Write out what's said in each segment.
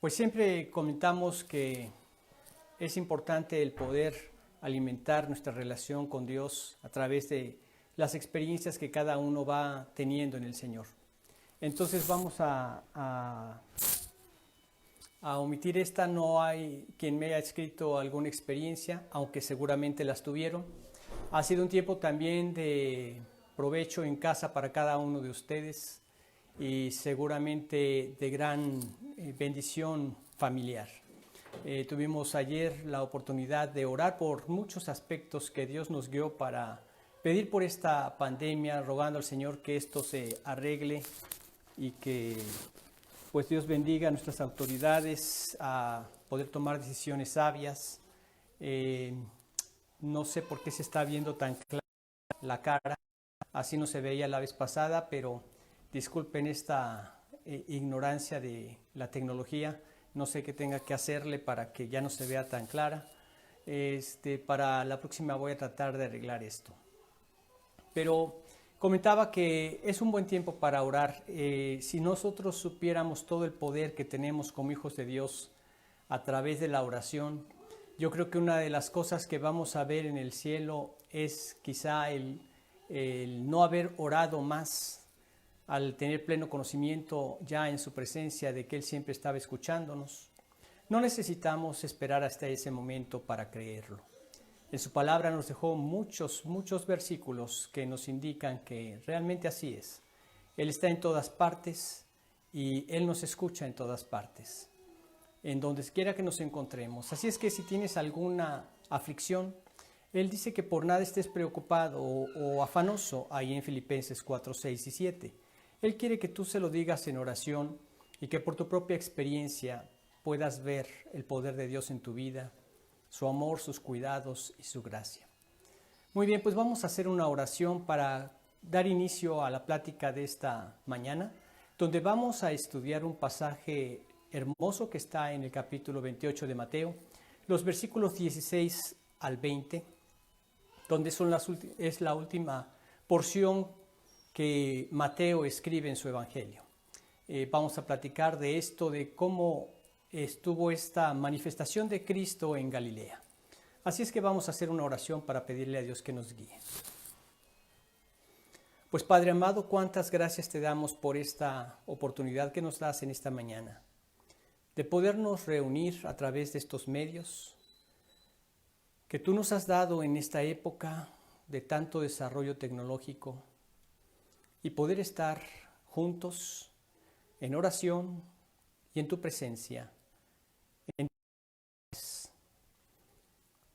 Pues siempre comentamos que es importante el poder alimentar nuestra relación con Dios a través de las experiencias que cada uno va teniendo en el Señor. Entonces vamos a omitir esta. No hay quien me haya escrito alguna experiencia, aunque seguramente las tuvieron. Ha sido un tiempo también de provecho en casa para cada uno de ustedes y seguramente de gran bendición familiar. Tuvimos ayer la oportunidad de orar por muchos aspectos que Dios nos guió para pedir por esta pandemia, rogando al Señor que esto se arregle y que pues Dios bendiga a nuestras autoridades a poder tomar decisiones sabias. No sé por qué se está viendo tan clara la cara, así no se veía la vez pasada, pero disculpen esta ignorancia de la tecnología. No sé qué tenga que hacerle para que ya no se vea tan clara. Para la próxima voy a tratar de arreglar esto. Pero comentaba que es un buen tiempo para orar. Si nosotros supiéramos todo el poder que tenemos como hijos de Dios a través de la oración, yo creo que una de las cosas que vamos a ver en el cielo es quizá el no haber orado más, al tener pleno conocimiento ya en su presencia de que Él siempre estaba escuchándonos. No necesitamos esperar hasta ese momento para creerlo. En su palabra nos dejó muchos versículos que nos indican que realmente así es. Él está en todas partes y Él nos escucha en todas partes, en donde quiera que nos encontremos. Así es que si tienes alguna aflicción, Él dice que por nada estés preocupado o afanoso, ahí en Filipenses 4, 6 y 7. Él quiere que tú se lo digas en oración y que por tu propia experiencia puedas ver el poder de Dios en tu vida, su amor, sus cuidados y su gracia. Muy bien, pues vamos a hacer una oración para dar inicio a la plática de esta mañana, donde vamos a estudiar un pasaje hermoso que está en el capítulo 28 de Mateo, los versículos 16 al 20, donde es la última porción que Mateo escribe en su evangelio. Vamos a platicar de esto, de cómo estuvo esta manifestación de Cristo en Galilea. Así es que vamos a hacer una oración para pedirle a Dios que nos guíe. Pues Padre amado, cuántas gracias te damos por esta oportunidad que nos das en esta mañana, de podernos reunir a través de estos medios que tú nos has dado en esta época de tanto desarrollo tecnológico y poder estar juntos en oración y en tu presencia,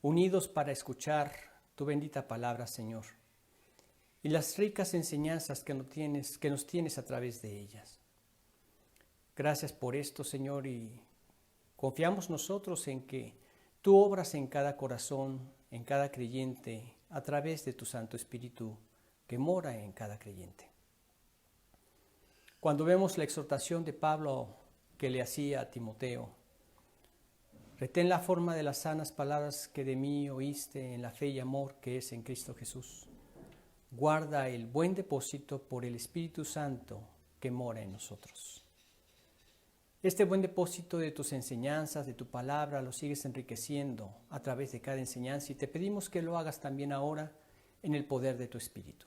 unidos para escuchar tu bendita palabra, Señor, y las ricas enseñanzas que nos tienes a través de ellas. Gracias por esto, Señor, y confiamos nosotros en que tú obras en cada corazón, en cada creyente, a través de tu Santo Espíritu que mora en cada creyente. Cuando vemos la exhortación de Pablo que le hacía a Timoteo, retén la forma de las sanas palabras que de mí oíste en la fe y amor que es en Cristo Jesús. Guarda el buen depósito por el Espíritu Santo que mora en nosotros. Este buen depósito de tus enseñanzas, de tu palabra, lo sigues enriqueciendo a través de cada enseñanza y te pedimos que lo hagas también ahora en el poder de tu Espíritu.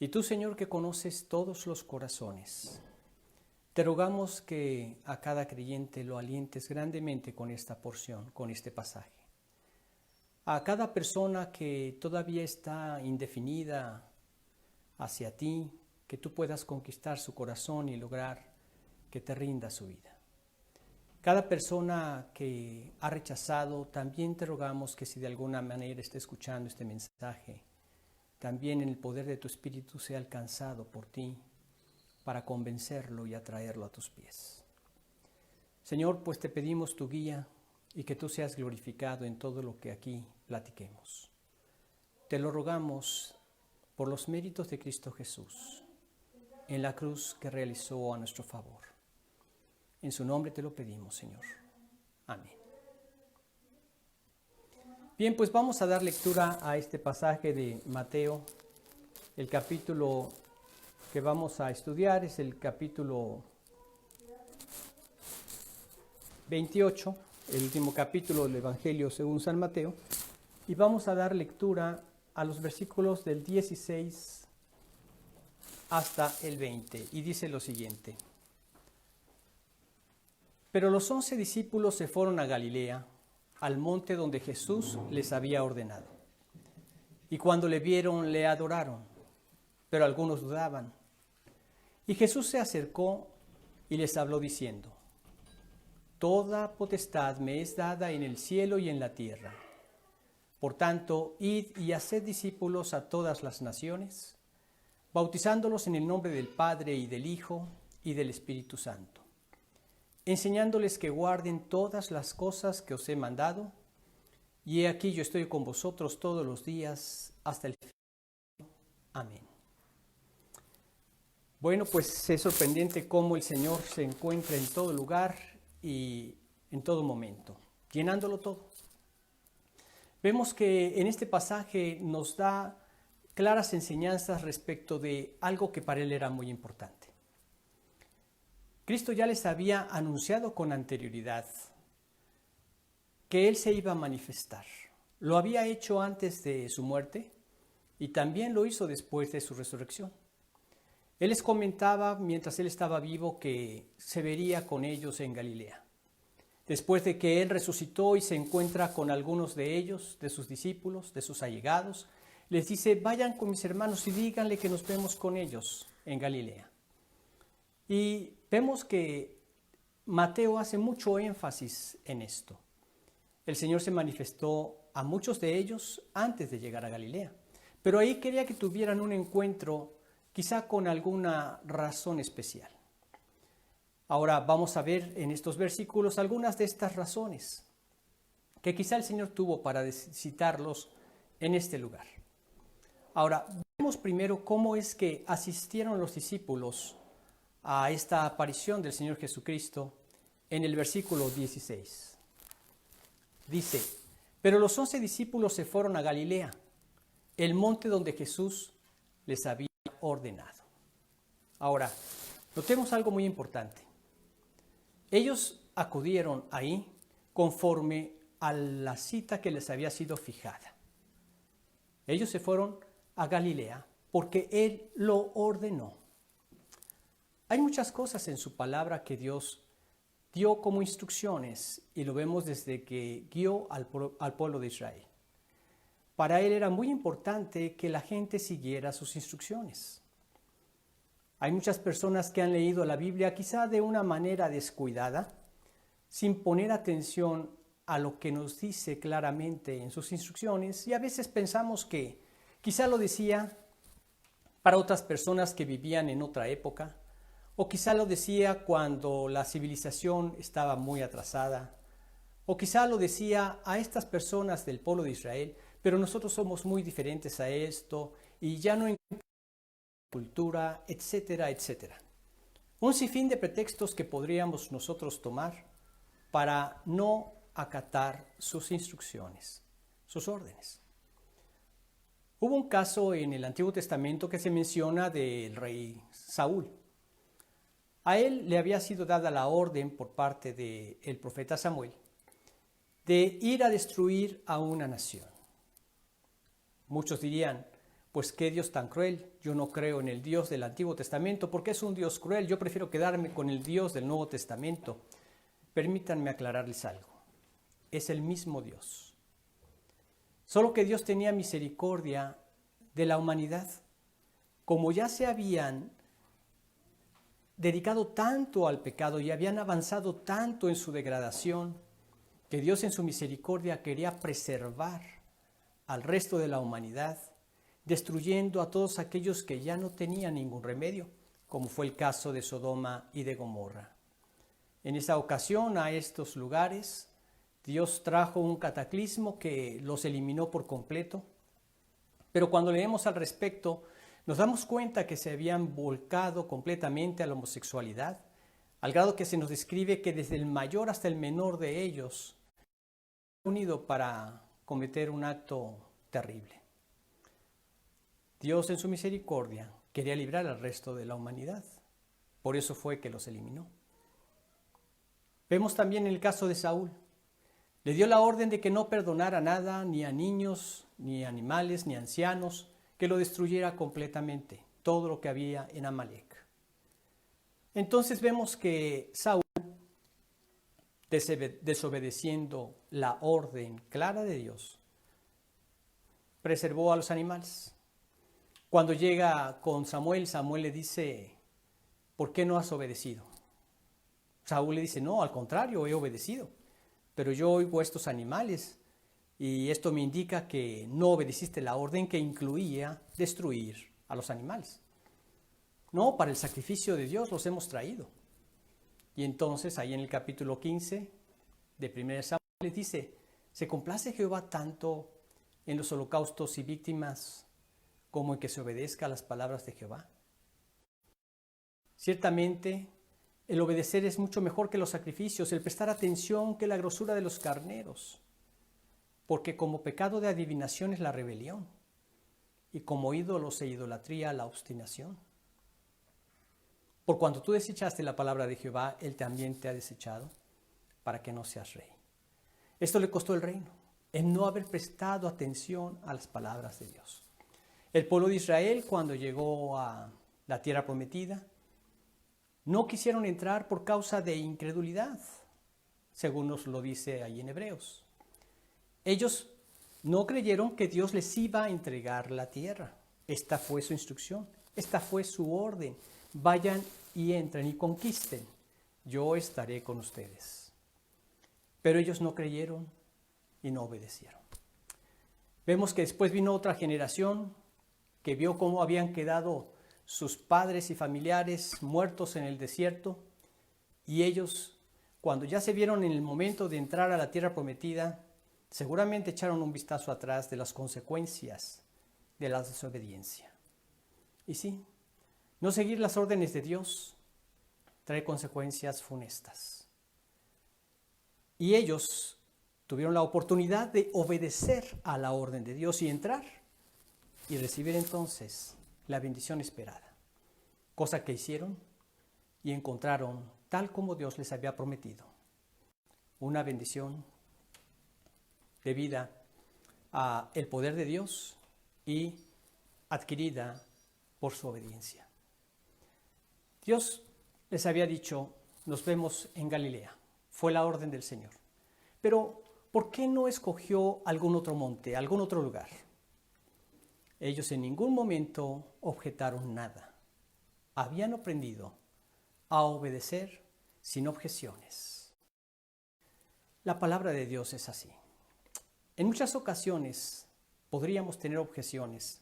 Y tú, Señor, que conoces todos los corazones, te rogamos que a cada creyente lo alientes grandemente con esta porción, con este pasaje. A cada persona que todavía está indefinida hacia ti, que tú puedas conquistar su corazón y lograr que te rinda su vida. Cada persona que ha rechazado, también te rogamos que si de alguna manera está escuchando este mensaje, también en el poder de tu Espíritu sea alcanzado por ti para convencerlo y atraerlo a tus pies. Señor, pues te pedimos tu guía y que tú seas glorificado en todo lo que aquí platiquemos. Te lo rogamos por los méritos de Cristo Jesús, en la cruz que realizó a nuestro favor. En su nombre te lo pedimos, Señor. Amén. Bien, pues vamos a dar lectura a este pasaje de Mateo. El capítulo que vamos a estudiar es el capítulo 28, el último capítulo del Evangelio según San Mateo, y vamos a dar lectura a los versículos del 16 hasta el 20, y dice lo siguiente. Pero los 11 discípulos se fueron a Galilea, al monte donde Jesús les había ordenado. Y cuando le vieron, le adoraron, pero algunos dudaban. Y Jesús se acercó y les habló diciendo: Toda potestad me es dada en el cielo y en la tierra. Por tanto, id y haced discípulos a todas las naciones, bautizándolos en el nombre del Padre y del Hijo y del Espíritu Santo, enseñándoles que guarden todas las cosas que os he mandado, y he aquí yo estoy con vosotros todos los días hasta el fin. Amén. Bueno, pues es sorprendente cómo el Señor se encuentra en todo lugar y en todo momento, llenándolo todo. Vemos que en este pasaje nos da claras enseñanzas respecto de algo que para él era muy importante. Cristo ya les había anunciado con anterioridad que él se iba a manifestar. Lo había hecho antes de su muerte y también lo hizo después de su resurrección. Él les comentaba mientras él estaba vivo que se vería con ellos en Galilea. Después de que él resucitó y se encuentra con algunos de ellos, de sus discípulos, de sus allegados, les dice: vayan con mis hermanos y díganle que nos vemos con ellos en Galilea. Y vemos que Mateo hace mucho énfasis en esto. El Señor se manifestó a muchos de ellos antes de llegar a Galilea, pero ahí quería que tuvieran un encuentro quizá con alguna razón especial. Ahora vamos a ver en estos versículos algunas de estas razones que quizá el Señor tuvo para citarlos en este lugar. Ahora, vemos primero cómo es que asistieron los discípulos a esta aparición del Señor Jesucristo en el versículo 16. Dice: pero los 11 discípulos se fueron a Galilea, el monte donde Jesús les había ordenado. Ahora, notemos algo muy importante. Ellos acudieron ahí conforme a la cita que les había sido fijada. Ellos se fueron a Galilea porque Él lo ordenó. Hay muchas cosas en su palabra que Dios dio como instrucciones y lo vemos desde que guió al pueblo de Israel. Para Él era muy importante que la gente siguiera sus instrucciones. Hay muchas personas que han leído la Biblia quizá de una manera descuidada, sin poner atención a lo que nos dice claramente en sus instrucciones, y a veces pensamos que quizá lo decía para otras personas que vivían en otra época, o quizá lo decía cuando la civilización estaba muy atrasada, o quizá lo decía a estas personas del pueblo de Israel, pero nosotros somos muy diferentes a esto y ya no encontramos cultura, etcétera, etcétera. Un sinfín de pretextos que podríamos nosotros tomar para no acatar sus instrucciones, sus órdenes. Hubo un caso en el Antiguo Testamento que se menciona del rey Saúl. A él le había sido dada la orden por parte del profeta Samuel de ir a destruir a una nación. Muchos dirían: pues qué Dios tan cruel, yo no creo en el Dios del Antiguo Testamento porque es un Dios cruel, yo prefiero quedarme con el Dios del Nuevo Testamento. Permítanme aclararles algo, es el mismo Dios. Solo que Dios tenía misericordia de la humanidad. Como ya se habían dedicado tanto al pecado y habían avanzado tanto en su degradación, que Dios en su misericordia quería preservar al resto de la humanidad, destruyendo a todos aquellos que ya no tenían ningún remedio, como fue el caso de Sodoma y de Gomorra. En esa ocasión, a estos lugares, Dios trajo un cataclismo que los eliminó por completo, pero cuando leemos al respecto, nos damos cuenta que se habían volcado completamente a la homosexualidad, al grado que se nos describe que desde el mayor hasta el menor de ellos se han unido para cometer un acto terrible. Dios en su misericordia quería librar al resto de la humanidad, por eso fue que los eliminó. Vemos también en el caso de Saúl. Le dio la orden de que no perdonara nada, ni a niños, ni animales, ni ancianos, que lo destruyera completamente, todo lo que había en Amalec. Entonces vemos que Saúl, desobedeciendo la orden clara de Dios, preservó a los animales. Cuando llega con Samuel, Samuel le dice, ¿por qué no has obedecido? Saúl le dice, no, al contrario, he obedecido, pero yo oigo estos animales y esto me indica que no obedeciste la orden que incluía destruir a los animales. No, para el sacrificio de Dios los hemos traído. Y entonces ahí en el capítulo 15 de 1 Samuel le dice, ¿se complace Jehová tanto en los holocaustos y víctimas como en que se obedezca a las palabras de Jehová? Ciertamente, el obedecer es mucho mejor que los sacrificios, el prestar atención que la grosura de los carneros, porque como pecado de adivinación es la rebelión, y como ídolos e idolatría la obstinación. Por cuanto tú desechaste la palabra de Jehová, Él también te ha desechado, para que no seas rey. Esto le costó el reino, en no haber prestado atención a las palabras de Dios. El pueblo de Israel, cuando llegó a la tierra prometida, no quisieron entrar por causa de incredulidad, según nos lo dice ahí en Hebreos. Ellos no creyeron que Dios les iba a entregar la tierra. Esta fue su instrucción, esta fue su orden. Vayan y entren y conquisten, yo estaré con ustedes. Pero ellos no creyeron y no obedecieron. Vemos que después vino otra generación que vio cómo habían quedado sus padres y familiares muertos en el desierto, y ellos, cuando ya se vieron en el momento de entrar a la tierra prometida, seguramente echaron un vistazo atrás de las consecuencias de la desobediencia. Y sí, no seguir las órdenes de Dios trae consecuencias funestas. Y ellos tuvieron la oportunidad de obedecer a la orden de Dios y entrar y recibir entonces la bendición esperada, cosa que hicieron y encontraron tal como Dios les había prometido, una bendición debida a el poder de Dios y adquirida por su obediencia. Dios les había dicho, nos vemos en Galilea, fue la orden del Señor. Pero, ¿por qué no escogió algún otro monte, algún otro lugar? Ellos en ningún momento objetaron nada. Habían aprendido a obedecer sin objeciones. La palabra de Dios es así. En muchas ocasiones podríamos tener objeciones,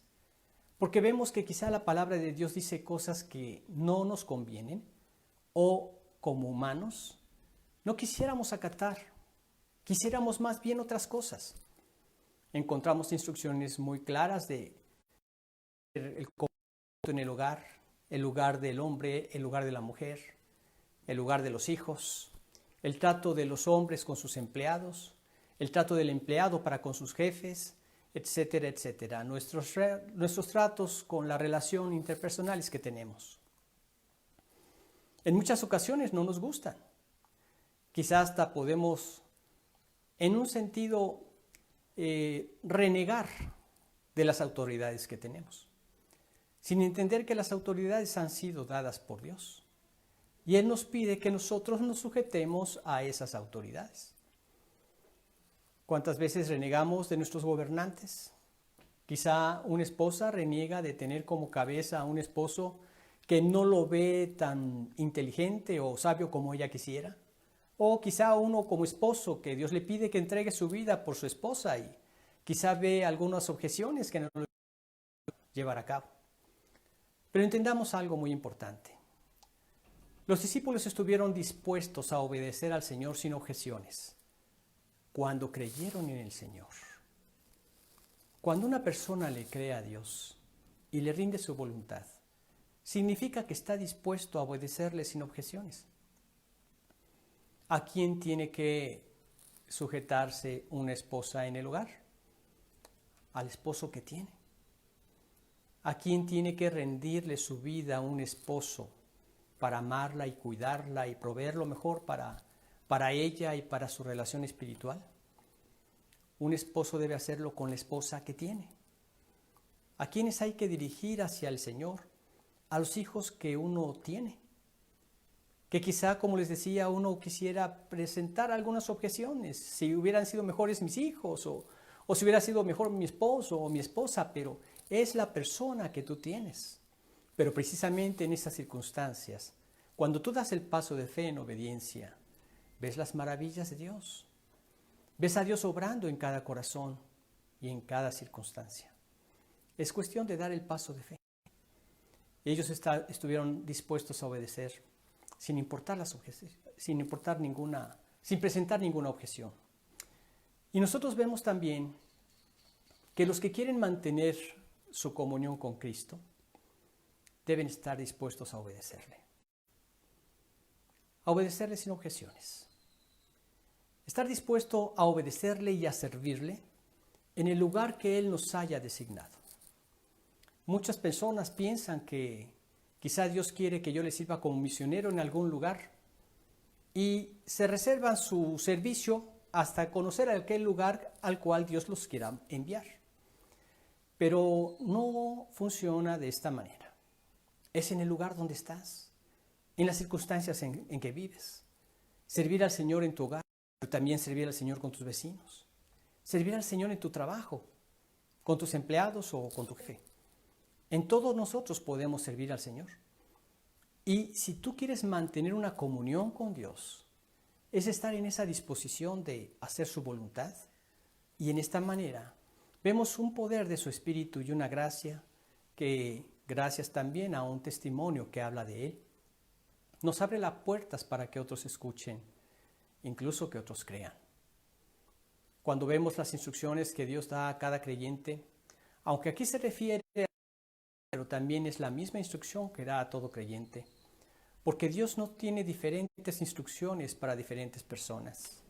porque vemos que quizá la palabra de Dios dice cosas que no nos convienen o, como humanos, no quisiéramos acatar, quisiéramos más bien otras cosas. Encontramos instrucciones muy claras de el comportamiento en el lugar del hombre, el lugar de la mujer, el lugar de los hijos, el trato de los hombres con sus empleados, el trato del empleado para con sus jefes, etcétera, etcétera. Nuestros tratos con la relación interpersonales que tenemos. En muchas ocasiones no nos gustan. Quizás hasta podemos, en un sentido, renegar de las autoridades que tenemos, sin entender que las autoridades han sido dadas por Dios. Y Él nos pide que nosotros nos sujetemos a esas autoridades. ¿Cuántas veces renegamos de nuestros gobernantes? Quizá una esposa reniega de tener como cabeza a un esposo que no lo ve tan inteligente o sabio como ella quisiera. O quizá uno como esposo que Dios le pide que entregue su vida por su esposa y quizá ve algunas objeciones que no lo llevar a cabo. Pero entendamos algo muy importante. Los discípulos estuvieron dispuestos a obedecer al Señor sin objeciones cuando creyeron en el Señor. Cuando una persona le cree a Dios y le rinde su voluntad, significa que está dispuesto a obedecerle sin objeciones. ¿A quién tiene que sujetarse una esposa en el hogar? Al esposo que tiene. ¿A quién tiene que rendirle su vida a un esposo para amarla y cuidarla y proveer lo mejor para para ella y para su relación espiritual. Un esposo debe hacerlo con la esposa que tiene. ¿A quiénes hay que dirigir hacia el Señor? A los hijos que uno tiene. Que quizá, como les decía, uno quisiera presentar algunas objeciones. Si hubieran sido mejores mis hijos o si hubiera sido mejor mi esposo o mi esposa, pero es la persona que tú tienes. Pero precisamente en esas circunstancias, cuando tú das el paso de fe en obediencia, ves las maravillas de Dios. Ves a Dios obrando en cada corazón y en cada circunstancia. Es cuestión de dar el paso de fe. Ellos estuvieron dispuestos a obedecer sin importar las objeciones, sin presentar ninguna objeción. Y nosotros vemos también que los que quieren mantener su comunión con Cristo deben estar dispuestos a obedecerle. A obedecerle sin objeciones. Estar dispuesto a obedecerle y a servirle en el lugar que Él nos haya designado. Muchas personas piensan que quizá Dios quiere que yo le sirva como misionero en algún lugar y se reservan su servicio hasta conocer aquel lugar al cual Dios los quiera enviar. Pero no funciona de esta manera. Es en el lugar donde estás, en las circunstancias en que vives. Servir al Señor en tu hogar, pero también servir al Señor con tus vecinos. Servir al Señor en tu trabajo, con tus empleados o con tu jefe. En todos nosotros podemos servir al Señor. Y si tú quieres mantener una comunión con Dios, es estar en esa disposición de hacer su voluntad. Y en esta manera vemos un poder de su Espíritu y una gracia que, gracias también a un testimonio que habla de Él, nos abre las puertas para que otros escuchen, incluso que otros crean. Cuando vemos las instrucciones que Dios da a cada creyente, aunque aquí se refiere pero también es la misma instrucción que da a todo creyente, porque Dios no tiene diferentes instrucciones para diferentes personas.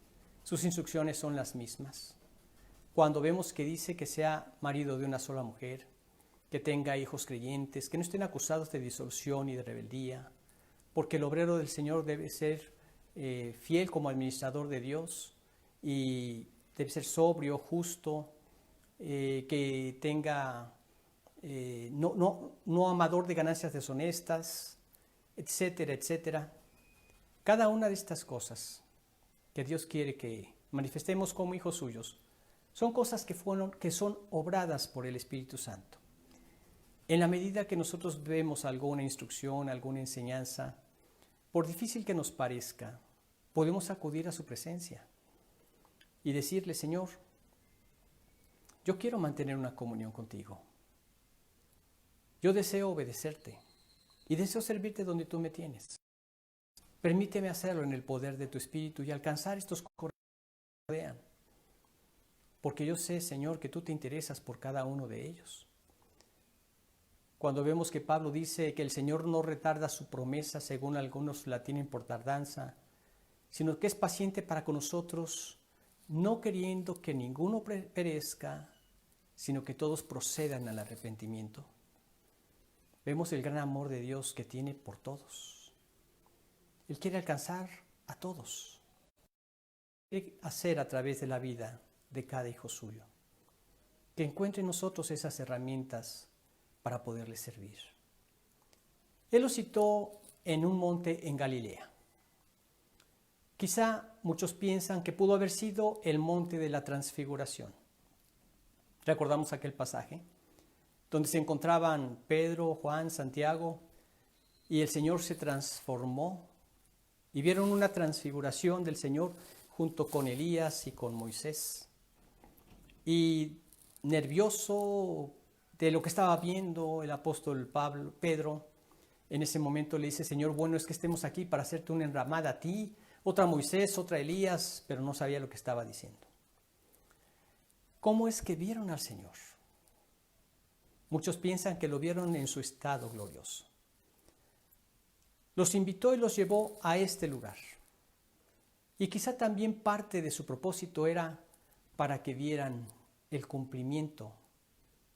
Sus instrucciones son las mismas. Cuando vemos que dice que sea marido de una sola mujer, que tenga hijos creyentes, que no estén acusados de disolución y de rebeldía, porque el obrero del Señor debe ser fiel como administrador de Dios y debe ser sobrio, justo, que tenga... no amador de ganancias deshonestas, etcétera, etcétera. Cada una de estas cosas que Dios quiere que manifestemos como hijos suyos son cosas que son obradas por el Espíritu Santo. En la medida que nosotros vemos alguna instrucción, alguna enseñanza, por difícil que nos parezca, podemos acudir a su presencia y decirle: Señor, yo quiero mantener una comunión contigo. Yo deseo obedecerte y deseo servirte donde tú me tienes. Permíteme hacerlo en el poder de tu Espíritu y alcanzar estos corazones que me rodean. Porque yo sé, Señor, que tú te interesas por cada uno de ellos. Cuando vemos que Pablo dice que el Señor no retarda su promesa, según algunos la tienen por tardanza, sino que es paciente para con nosotros, no queriendo que ninguno perezca, sino que todos procedan al arrepentimiento. Vemos el gran amor de Dios que tiene por todos. Él quiere alcanzar a todos. Quiere hacer a través de la vida de cada hijo suyo. Que encuentre en nosotros esas herramientas para poderle servir. Él lo citó en un monte en Galilea. Quizá muchos piensan que pudo haber sido el monte de la Transfiguración. ¿Recordamos aquel pasaje? Donde se encontraban Pedro, Juan, Santiago, y el Señor se transformó y vieron una transfiguración del Señor junto con Elías y con Moisés. Y nervioso de lo que estaba viendo el apóstol Pedro, en ese momento le dice: Señor, bueno es que estemos aquí para hacerte una enramada a ti, otra a Moisés, otra a Elías, pero no sabía lo que estaba diciendo. ¿Cómo es que vieron al Señor? Muchos piensan que lo vieron en su estado glorioso. Los invitó y los llevó a este lugar. Y quizá también parte de su propósito era para que vieran el cumplimiento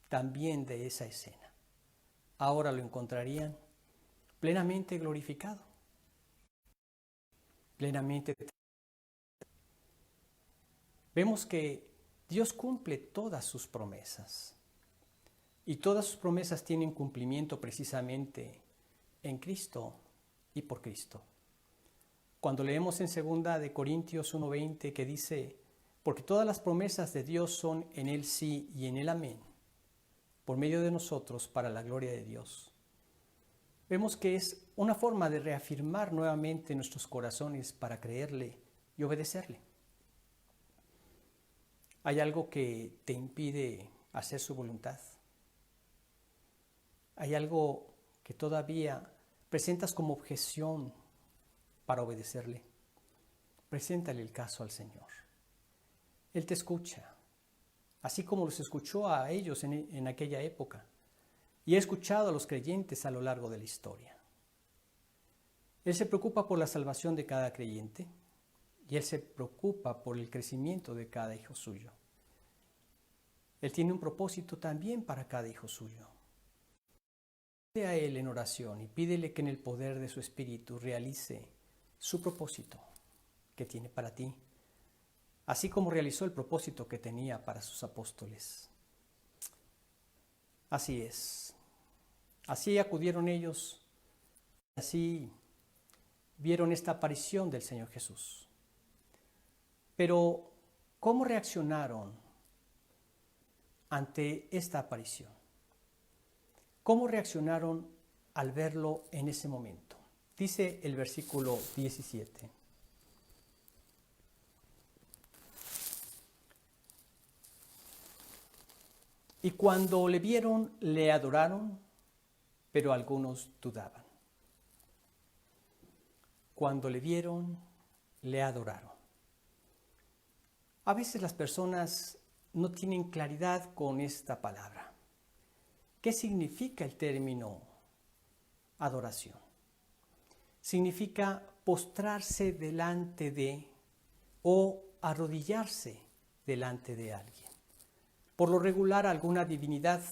también de esa escena. Ahora lo encontrarían plenamente glorificado, plenamente vemos que Dios cumple todas sus promesas. Y todas sus promesas tienen cumplimiento precisamente en Cristo y por Cristo. Cuando leemos en 2 de Corintios 1:20 que dice, porque todas las promesas de Dios son en Él sí y en Él amén, por medio de nosotros para la gloria de Dios. Vemos que es una forma de reafirmar nuevamente nuestros corazones para creerle y obedecerle. ¿Hay algo que te impide hacer su voluntad? ¿Hay algo que todavía presentas como objeción para obedecerle? Preséntale el caso al Señor. Él te escucha, así como los escuchó a ellos en aquella época, y ha escuchado a los creyentes a lo largo de la historia. Él se preocupa por la salvación de cada creyente, y Él se preocupa por el crecimiento de cada hijo suyo. Él tiene un propósito también para cada hijo suyo. Pide a Él en oración y pídele que en el poder de su Espíritu realice su propósito que tiene para ti, así como realizó el propósito que tenía para sus apóstoles. Así es. Así acudieron ellos, así vieron esta aparición del Señor Jesús. Pero, ¿cómo reaccionaron ante esta aparición? ¿Cómo reaccionaron al verlo en ese momento? Dice el versículo 17. Y cuando le vieron, le adoraron, pero algunos dudaban. Cuando le vieron, le adoraron. A veces las personas no tienen claridad con esta palabra. ¿Qué significa el término adoración? Significa postrarse delante de o arrodillarse delante de alguien. Por lo regular, alguna divinidad,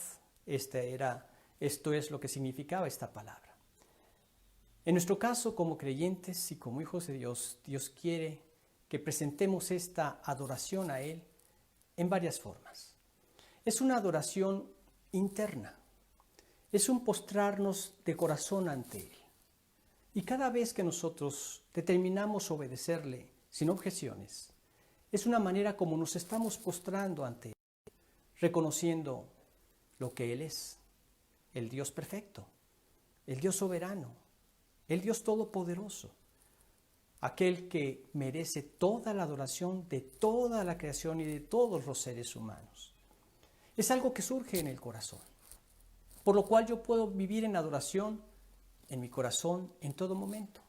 esto es lo que significaba esta palabra. En nuestro caso, como creyentes y como hijos de Dios, Dios quiere que presentemos esta adoración a Él en varias formas. Es una adoración interna, es un postrarnos de corazón ante Él. Y cada vez que nosotros determinamos obedecerle sin objeciones, es una manera como nos estamos postrando ante Él, reconociendo lo que Él es, el Dios perfecto, el Dios soberano, el Dios todopoderoso, aquel que merece toda la adoración de toda la creación y de todos los seres humanos. Es algo que surge en el corazón, por lo cual yo puedo vivir en adoración en mi corazón en todo momento.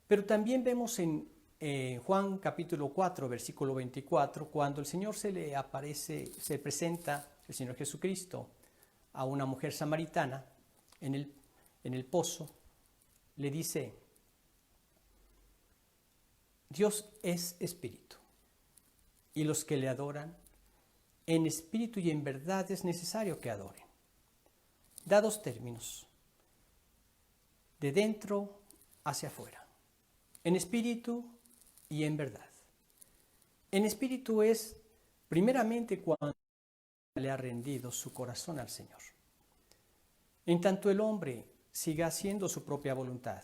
Pero también vemos en Juan capítulo 4, versículo 24, cuando el Señor se presenta, el Señor Jesucristo, a una mujer samaritana en el pozo, le dice, Dios es espíritu, y los que le adoran, en espíritu y en verdad es necesario que adoren. Da dos términos, de dentro hacia afuera, en espíritu y en verdad. En espíritu es primeramente cuando le ha rendido su corazón al Señor. En tanto el hombre siga haciendo su propia voluntad,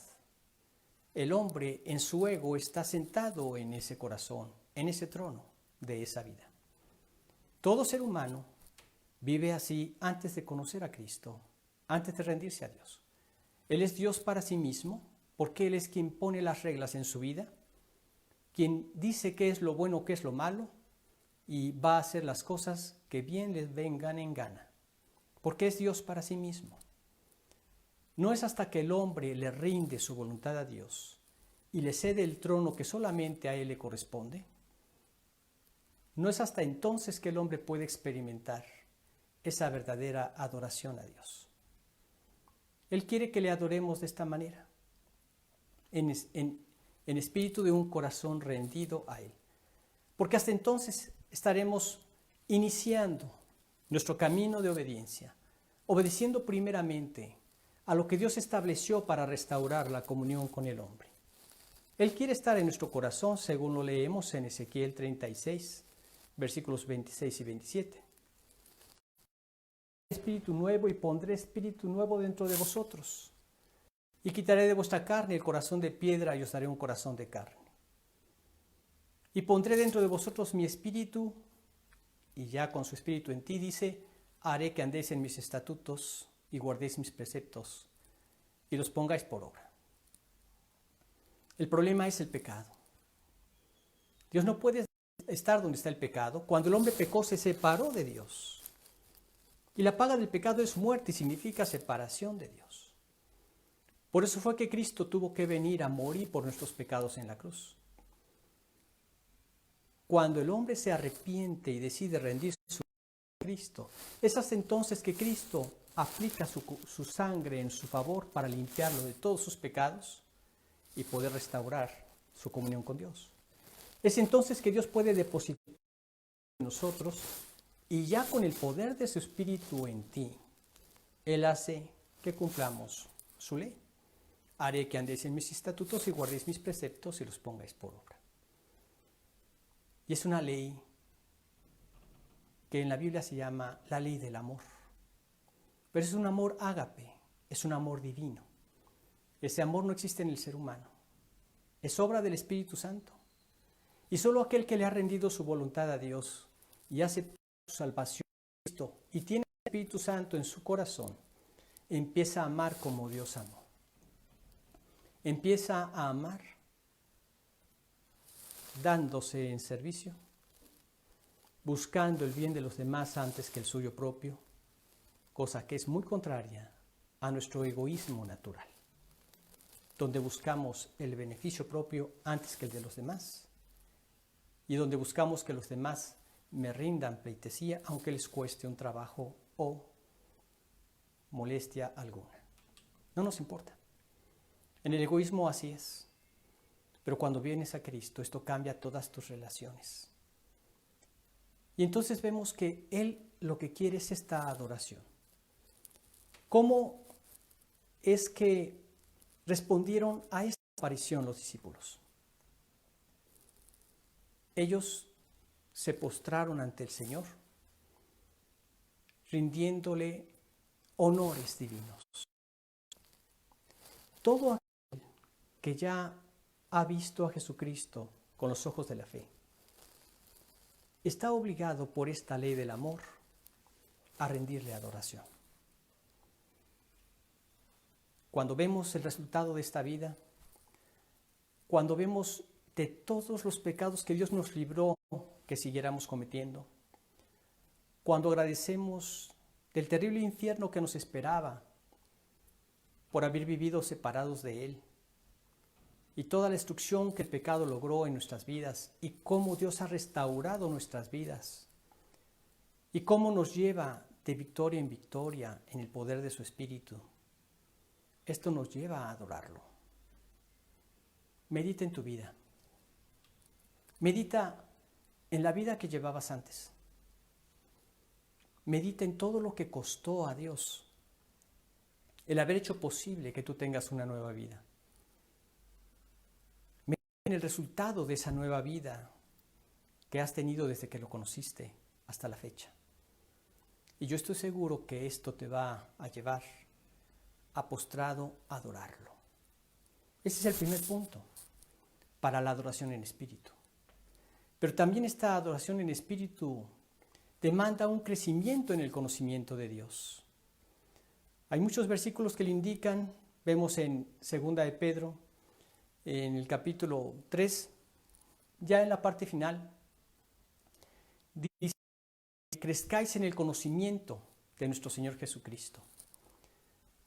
el hombre en su ego está sentado en ese corazón, en ese trono de esa vida. Todo ser humano vive así antes de conocer a Cristo, antes de rendirse a Dios. Él es Dios para sí mismo, porque Él es quien pone las reglas en su vida, quien dice qué es lo bueno, qué es lo malo, y va a hacer las cosas que bien les vengan en gana, porque es Dios para sí mismo. No es hasta que el hombre le rinde su voluntad a Dios y le cede el trono que solamente a Él le corresponde, no es hasta entonces que el hombre puede experimentar esa verdadera adoración a Dios. Él quiere que le adoremos de esta manera, en espíritu de un corazón rendido a Él. Porque hasta entonces estaremos iniciando nuestro camino de obediencia, obedeciendo primeramente a lo que Dios estableció para restaurar la comunión con el hombre. Él quiere estar en nuestro corazón, según lo leemos en Ezequiel 36, versículos 26 y 27. Espíritu nuevo y pondré espíritu nuevo dentro de vosotros. Y quitaré de vuestra carne el corazón de piedra y os daré un corazón de carne. Y pondré dentro de vosotros mi espíritu, y ya con su espíritu en ti, dice, haré que andéis en mis estatutos y guardéis mis preceptos y los pongáis por obra. El problema es el pecado. Dios no puede estar donde está el pecado. Cuando el hombre pecó, se separó de Dios. Y la paga del pecado es muerte y significa separación de Dios. Por eso fue que Cristo tuvo que venir a morir por nuestros pecados en la cruz. Cuando el hombre se arrepiente y decide rendirse a Cristo, es hasta entonces que Cristo aplica su sangre en su favor para limpiarlo de todos sus pecados y poder restaurar su comunión con Dios. Es entonces que Dios puede depositar en nosotros y ya con el poder de su Espíritu en ti, Él hace que cumplamos su ley. Haré que andéis en mis estatutos y guardéis mis preceptos y los pongáis por obra. Y es una ley que en la Biblia se llama la ley del amor. Pero es un amor ágape, es un amor divino. Ese amor no existe en el ser humano. Es obra del Espíritu Santo. Y solo aquel que le ha rendido su voluntad a Dios y ha aceptado su salvación en Cristo y tiene el Espíritu Santo en su corazón, empieza a amar como Dios amó. Empieza a amar dándose en servicio, buscando el bien de los demás antes que el suyo propio, cosa que es muy contraria a nuestro egoísmo natural, donde buscamos el beneficio propio antes que el de los demás y donde buscamos que los demás me rindan pleitesía aunque les cueste un trabajo o molestia alguna. No nos importa. En el egoísmo así es. Pero cuando vienes a Cristo, esto cambia todas tus relaciones. Y entonces vemos que Él lo que quiere es esta adoración. ¿Cómo es que respondieron a esta aparición los discípulos? Ellos se postraron ante el Señor, rindiéndole honores divinos. Todo aquel que ya ha visto a Jesucristo con los ojos de la fe, está obligado por esta ley del amor a rendirle adoración. Cuando vemos el resultado de esta vida, cuando vemos de todos los pecados que Dios nos libró que siguiéramos cometiendo, cuando agradecemos del terrible infierno que nos esperaba por haber vivido separados de Él, y toda la destrucción que el pecado logró en nuestras vidas, y cómo Dios ha restaurado nuestras vidas, y cómo nos lleva de victoria en victoria en el poder de su Espíritu, esto nos lleva a adorarlo. Medita en tu vida. Medita en la vida que llevabas antes. Medita en todo lo que costó a Dios el haber hecho posible que tú tengas una nueva vida. En el resultado de esa nueva vida que has tenido desde que lo conociste hasta la fecha. Y yo estoy seguro que esto te va a llevar a postrado a adorarlo. Ese es el primer punto para la adoración en espíritu. Pero también esta adoración en espíritu demanda un crecimiento en el conocimiento de Dios. Hay muchos versículos que le indican, vemos en 2 de Pedro, en el capítulo 3, ya en la parte final, dice que crezcáis en el conocimiento de nuestro Señor Jesucristo.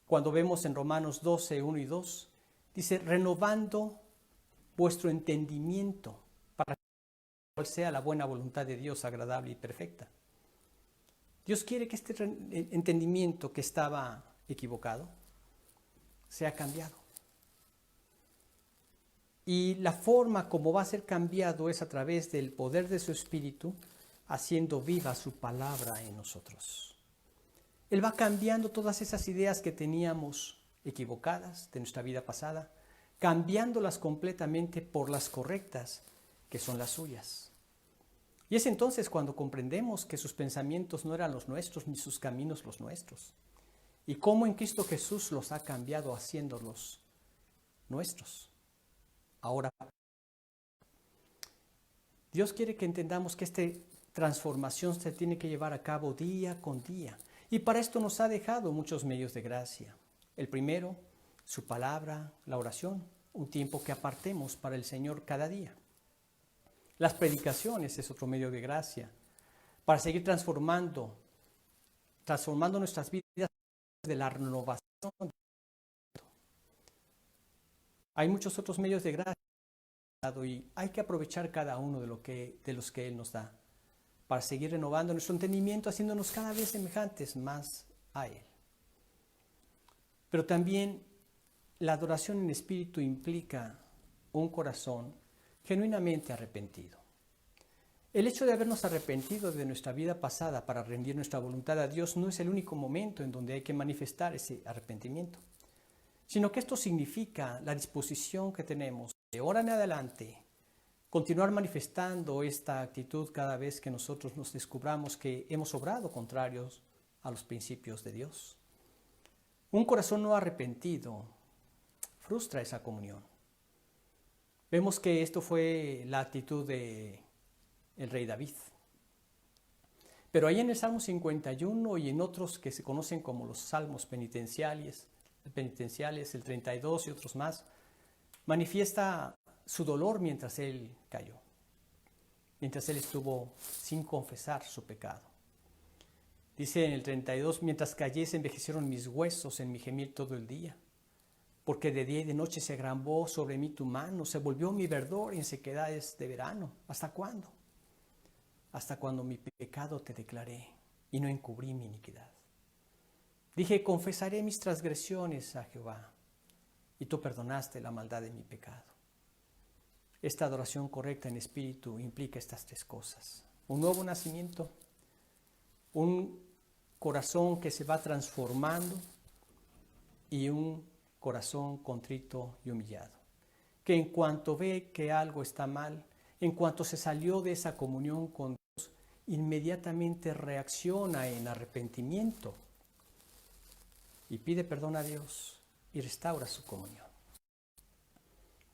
Cuando vemos en Romanos 12, 1 y 2, dice, renovando vuestro entendimiento para que sea la buena voluntad de Dios agradable y perfecta. Dios quiere que este entendimiento que estaba equivocado sea cambiado. Y la forma como va a ser cambiado es a través del poder de su Espíritu, haciendo viva su palabra en nosotros. Él va cambiando todas esas ideas que teníamos equivocadas de nuestra vida pasada, cambiándolas completamente por las correctas, que son las suyas. Y es entonces cuando comprendemos que sus pensamientos no eran los nuestros, ni sus caminos los nuestros, y cómo en Cristo Jesús los ha cambiado haciéndolos nuestros. Ahora, Dios quiere que entendamos que esta transformación se tiene que llevar a cabo día con día. Y para esto nos ha dejado muchos medios de gracia. El primero, su palabra, la oración, un tiempo que apartemos para el Señor cada día. Las predicaciones es otro medio de gracia para seguir transformando nuestras vidas de la renovación. Hay muchos otros medios de gracia y hay que aprovechar cada uno de los que Él nos da para seguir renovando nuestro entendimiento, haciéndonos cada vez semejantes más a Él. Pero también la adoración en espíritu implica un corazón genuinamente arrepentido. El hecho de habernos arrepentido de nuestra vida pasada para rendir nuestra voluntad a Dios no es el único momento en donde hay que manifestar ese arrepentimiento, sino que esto significa la disposición que tenemos de ahora en adelante continuar manifestando esta actitud cada vez que nosotros nos descubramos que hemos obrado contrarios a los principios de Dios. Un corazón no arrepentido frustra esa comunión. Vemos que esto fue la actitud de el rey David. Pero ahí en el Salmo 51 y en otros que se conocen como los salmos penitenciales, el 32 y otros más, manifiesta su dolor mientras él cayó, mientras él estuvo sin confesar su pecado. Dice en el 32, mientras callé se envejecieron mis huesos en mi gemir todo el día, porque de día y de noche se agravó sobre mí tu mano, se volvió mi verdor en sequedades de verano. ¿Hasta cuándo? Hasta cuando mi pecado te declaré y no encubrí mi iniquidad. Dije, confesaré mis transgresiones a Jehová, y tú perdonaste la maldad de mi pecado. Esta adoración correcta en espíritu implica estas tres cosas: un nuevo nacimiento, un corazón que se va transformando y un corazón contrito y humillado, que en cuanto ve que algo está mal, en cuanto se salió de esa comunión con Dios, inmediatamente reacciona en arrepentimiento y pide perdón a Dios y restaura su comunión.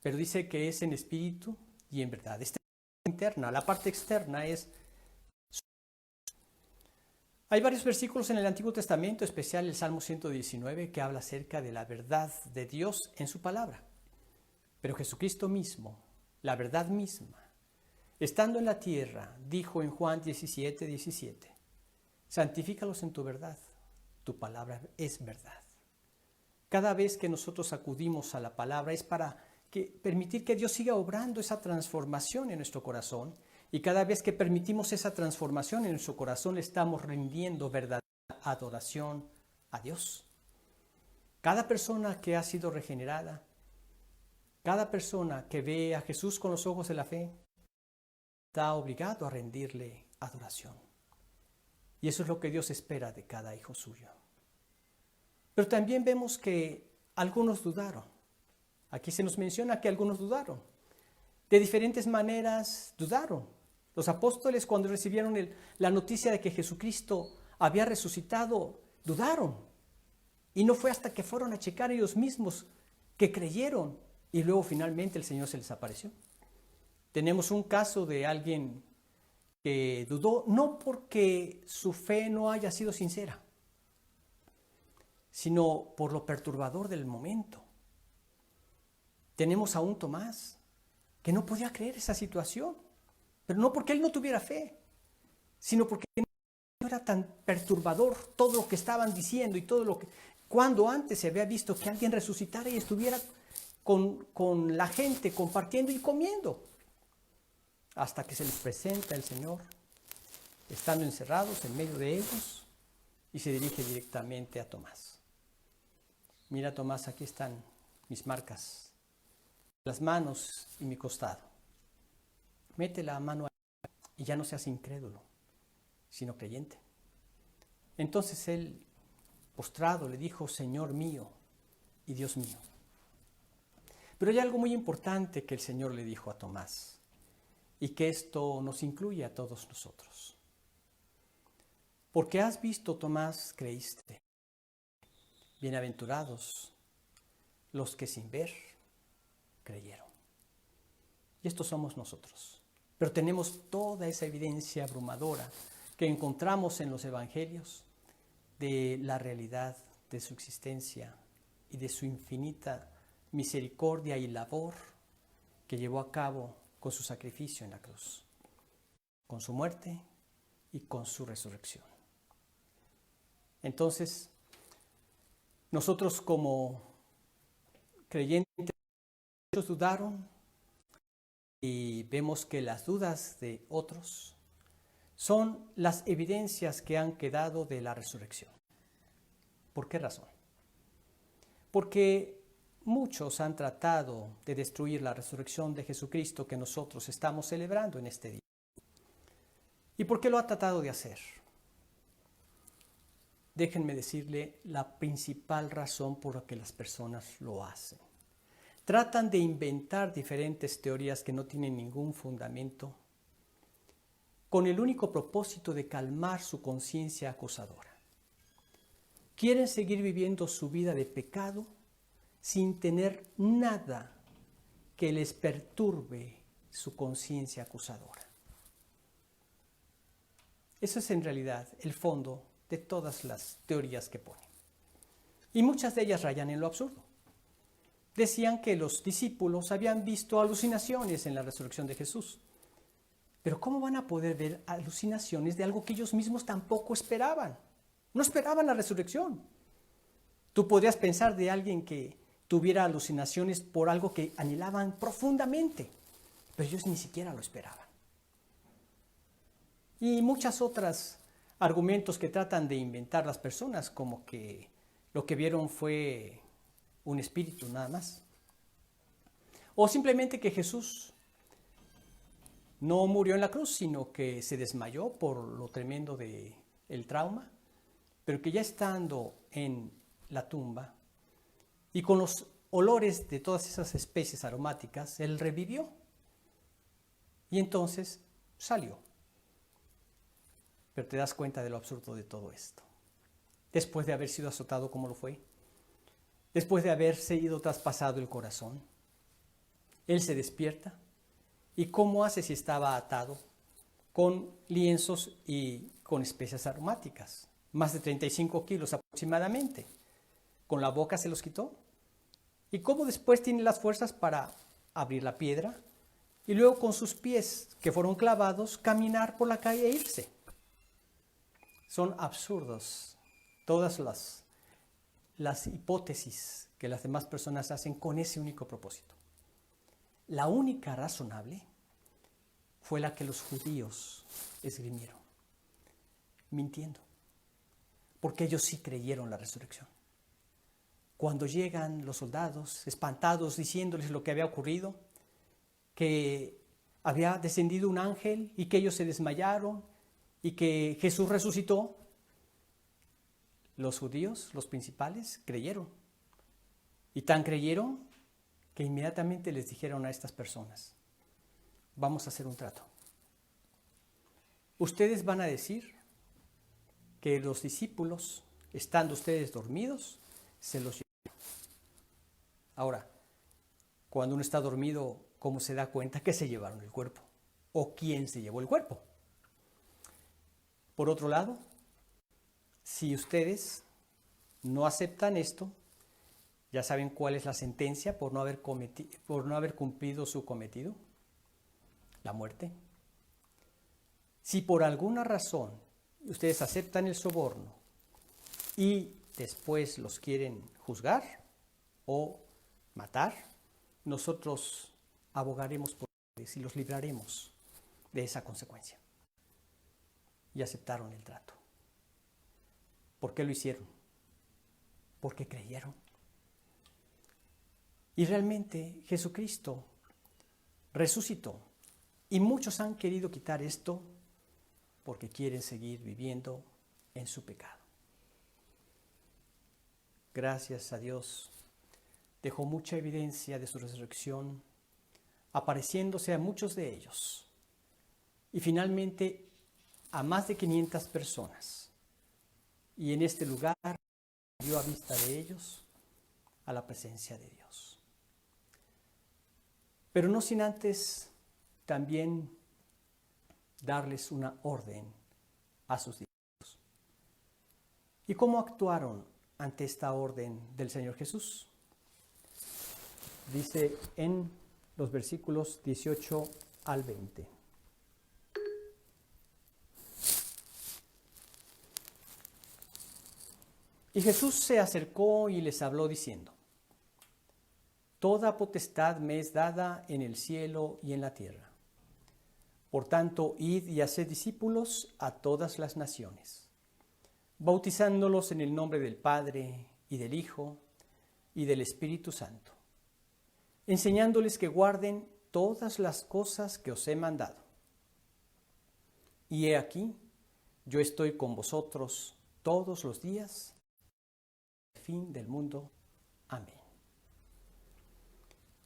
Pero dice que es en espíritu y en verdad. Esta es interna, la parte externa es... Hay varios versículos en el Antiguo Testamento, en especial el Salmo 119, que habla acerca de la verdad de Dios en su palabra. Pero Jesucristo mismo, la verdad misma, estando en la tierra, dijo en Juan 17:17, santifícalos en tu verdad, tu palabra es verdad. Cada vez que nosotros acudimos a la palabra es para permitir que Dios siga obrando esa transformación en nuestro corazón, y cada vez que permitimos esa transformación en nuestro corazón le estamos rindiendo verdadera adoración a Dios. Cada persona que ha sido regenerada, cada persona que ve a Jesús con los ojos de la fe, está obligado a rendirle adoración. Y eso es lo que Dios espera de cada hijo suyo. Pero también vemos que algunos dudaron. Aquí se nos menciona que algunos dudaron. De diferentes maneras dudaron. Los apóstoles, cuando recibieron la noticia de que Jesucristo había resucitado, dudaron. Y no fue hasta que fueron a checar ellos mismos que creyeron. Y luego finalmente el Señor se les apareció. Tenemos un caso de alguien que dudó, no porque su fe no haya sido sincera, sino por lo perturbador del momento. Tenemos a un Tomás que no podía creer esa situación, pero no porque él no tuviera fe, sino porque no era tan perturbador todo lo que estaban diciendo y todo lo que... Cuando antes se había visto que alguien resucitara y estuviera con la gente compartiendo y comiendo, hasta que se les presenta el Señor, estando encerrados en medio de ellos, y se dirige directamente a Tomás. Mira, Tomás, aquí están mis marcas, las manos y mi costado. Mete la mano ahí y ya no seas incrédulo, sino creyente. Entonces él, postrado, le dijo, Señor mío y Dios mío. Pero hay algo muy importante que el Señor le dijo a Tomás, y que esto nos incluye a todos nosotros. Porque has visto, Tomás, creíste. Bienaventurados los que sin ver creyeron. Y estos somos nosotros. Pero tenemos toda esa evidencia abrumadora que encontramos en los evangelios de la realidad de su existencia y de su infinita misericordia y labor que llevó a cabo con su sacrificio en la cruz, con su muerte y con su resurrección. Entonces, nosotros como creyentes, muchos dudaron y vemos que las dudas de otros son las evidencias que han quedado de la resurrección. ¿Por qué razón? Porque muchos han tratado de destruir la resurrección de Jesucristo que nosotros estamos celebrando en este día. ¿Y por qué lo ha tratado de hacer? Déjenme decirle la principal razón por la que las personas lo hacen. Tratan de inventar diferentes teorías que no tienen ningún fundamento, con el único propósito de calmar su conciencia acusadora. Quieren seguir viviendo su vida de pecado sin tener nada que les perturbe su conciencia acusadora. Eso es en realidad el fondo de todas las teorías que ponen. Y muchas de ellas rayan en lo absurdo. Decían que los discípulos habían visto alucinaciones en la resurrección de Jesús. Pero ¿cómo van a poder ver alucinaciones de algo que ellos mismos tampoco esperaban? No esperaban la resurrección. Tú podrías pensar de alguien que tuviera alucinaciones por algo que anhelaban profundamente, pero ellos ni siquiera lo esperaban. Y muchas otras argumentos que tratan de inventar las personas, como que lo que vieron fue un espíritu nada más. O simplemente que Jesús no murió en la cruz, sino que se desmayó por lo tremendo del trauma, pero que ya estando en la tumba y con los olores de todas esas especies aromáticas, él revivió y entonces salió. Pero te das cuenta de lo absurdo de todo esto. Después de haber sido azotado como lo fue, después de haberse ido traspasado el corazón, él se despierta. ¿Y cómo hace si estaba atado? Con lienzos y con especias aromáticas, más de 35 kilos aproximadamente. Con la boca se los quitó. ¿Y cómo después tiene las fuerzas para abrir la piedra y luego con sus pies que fueron clavados caminar por la calle e irse? Son absurdos todas las hipótesis que las demás personas hacen con ese único propósito. La única razonable fue la que los judíos esgrimieron, mintiendo, porque ellos sí creyeron la resurrección. Cuando llegan los soldados, espantados, diciéndoles lo que había ocurrido, que había descendido un ángel y que ellos se desmayaron y que Jesús resucitó, los judíos, los principales, creyeron. Y tan creyeron que inmediatamente les dijeron a estas personas: vamos a hacer un trato. Ustedes van a decir que los discípulos, estando ustedes dormidos, se los llevaron. Ahora, cuando uno está dormido, ¿cómo se da cuenta que se llevaron el cuerpo? ¿O quién se llevó el cuerpo? Por otro lado, si ustedes no aceptan esto, ya saben cuál es la sentencia por no haber cumplido su cometido: la muerte. Si por alguna razón ustedes aceptan el soborno y después los quieren juzgar o matar, nosotros abogaremos por ustedes y los libraremos de esa consecuencia. Y aceptaron el trato. ¿Por qué lo hicieron? Porque creyeron. Y realmente Jesucristo resucitó. Y muchos han querido quitar esto porque quieren seguir viviendo en su pecado. Gracias a Dios, dejó mucha evidencia de su resurrección, apareciéndose a muchos de ellos y finalmente a más de 500 personas. Y en este lugar dio a vista de ellos a la presencia de Dios. Pero no sin antes también darles una orden a sus discípulos. ¿Y cómo actuaron ante esta orden del Señor Jesús? Dice en los versículos 18 al 20. Y Jesús se acercó y les habló diciendo: Toda potestad me es dada en el cielo y en la tierra. Por tanto, id y haced discípulos a todas las naciones, bautizándolos en el nombre del Padre y del Hijo y del Espíritu Santo, enseñándoles que guarden todas las cosas que os he mandado. Y he aquí, yo estoy con vosotros todos los días, hasta el fin del mundo. Amén.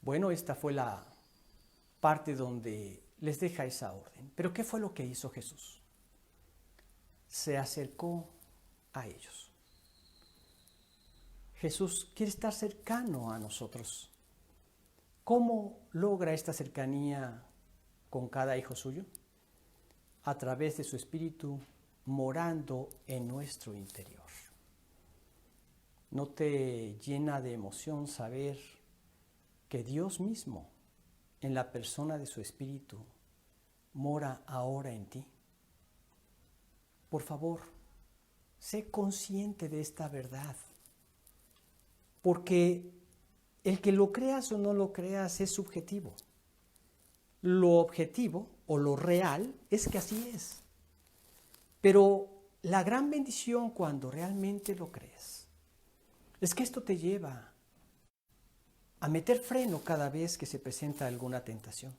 Bueno, esta fue la parte donde les deja esa orden. Pero ¿qué fue lo que hizo Jesús? Se acercó a ellos. Jesús quiere estar cercano a nosotros. ¿Cómo logra esta cercanía con cada hijo suyo? A través de su Espíritu morando en nuestro interior. ¿No te llena de emoción saber que Dios mismo, en la persona de su Espíritu, mora ahora en ti? Por favor, sé consciente de esta verdad, porque el que lo creas o no lo creas es subjetivo. Lo objetivo o lo real es que así es. Pero la gran bendición cuando realmente lo crees es que esto te lleva a meter freno cada vez que se presenta alguna tentación,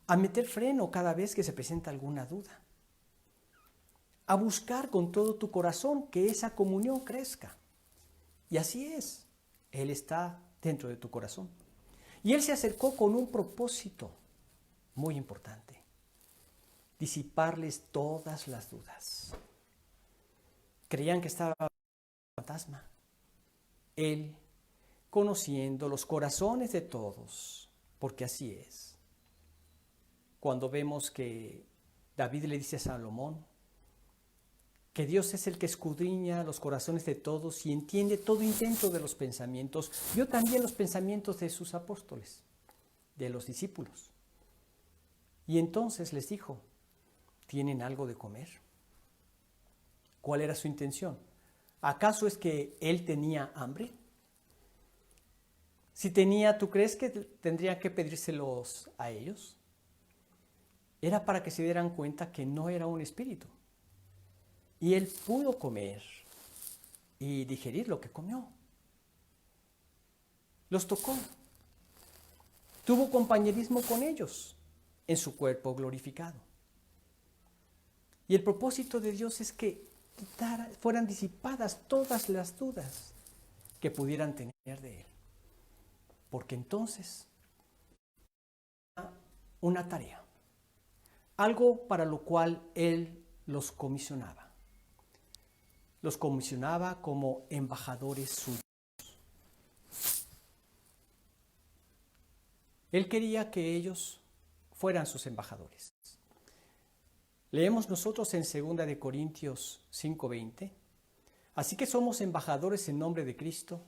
a meter freno cada vez que se presenta alguna duda, a buscar con todo tu corazón que esa comunión crezca. Y así es, Él está dentro de tu corazón. Y Él se acercó con un propósito muy importante: disiparles todas las dudas. Creían que estaba un fantasma. Él, conociendo los corazones de todos, porque así es. Cuando vemos que David le dice a Salomón que Dios es el que escudriña los corazones de todos y entiende todo intento de los pensamientos, vio también los pensamientos de sus apóstoles, de los discípulos. Y entonces les dijo: ¿tienen algo de comer? ¿Cuál era su intención? ¿Acaso es que él tenía hambre? Si tenía, ¿tú crees que tendría que pedírselos a ellos? Era para que se dieran cuenta que no era un espíritu. Y él pudo comer y digerir lo que comió. Los tocó. Tuvo compañerismo con ellos en su cuerpo glorificado. Y el propósito de Dios es que fueran disipadas todas las dudas que pudieran tener de Él. Porque entonces, una tarea, algo para lo cual Él los comisionaba. Los comisionaba como embajadores suyos. Él quería que ellos fueran sus embajadores. Leemos nosotros en 2 de Corintios 5:20. Así que somos embajadores en nombre de Cristo,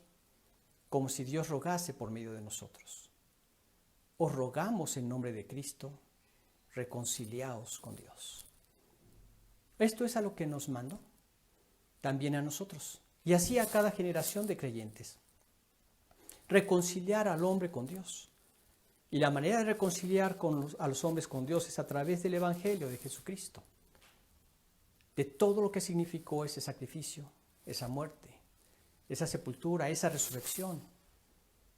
como si Dios rogase por medio de nosotros. Os rogamos en nombre de Cristo, reconciliaos con Dios. Esto es a lo que nos mandó, también a nosotros, y así a cada generación de creyentes. Reconciliar al hombre con Dios. Y la manera de reconciliar a los hombres con Dios es a través del Evangelio de Jesucristo. De todo lo que significó ese sacrificio, esa muerte, esa sepultura, esa resurrección,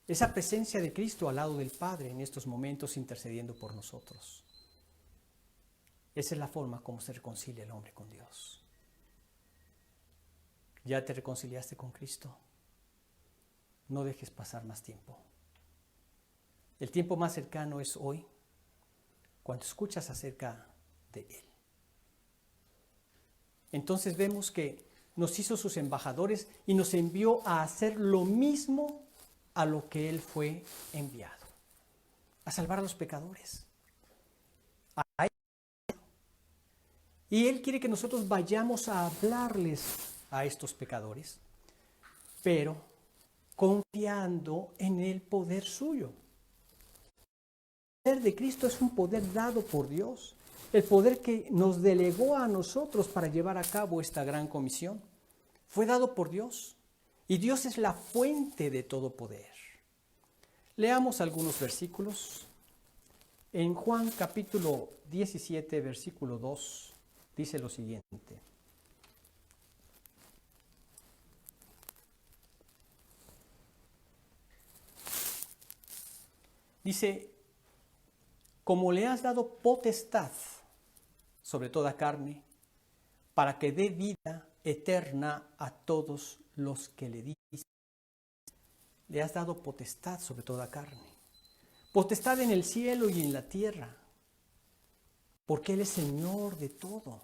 esa presencia de Cristo al lado del Padre en estos momentos intercediendo por nosotros. Esa es la forma como se reconcilia el hombre con Dios. ¿Ya te reconciliaste con Cristo? no dejes pasar más tiempo. El tiempo más cercano es hoy, cuando escuchas acerca de Él. Entonces vemos que nos hizo sus embajadores y nos envió a hacer lo mismo a lo que Él fue enviado, a salvar a los pecadores. Y Él quiere que nosotros vayamos a hablarles a estos pecadores, pero confiando en el poder suyo. El poder de Cristo es un poder dado por Dios, el poder que nos delegó a nosotros para llevar a cabo esta gran comisión. Fue dado por Dios, y Dios es la fuente de todo poder. Leamos algunos versículos. En Juan capítulo 17, versículo 2, dice lo siguiente. Dice, como le has dado potestad sobre toda carne, para que dé vida eterna a todos los que le diste. Le has dado potestad sobre toda carne. Potestad en el cielo y en la tierra, porque Él es Señor de todo.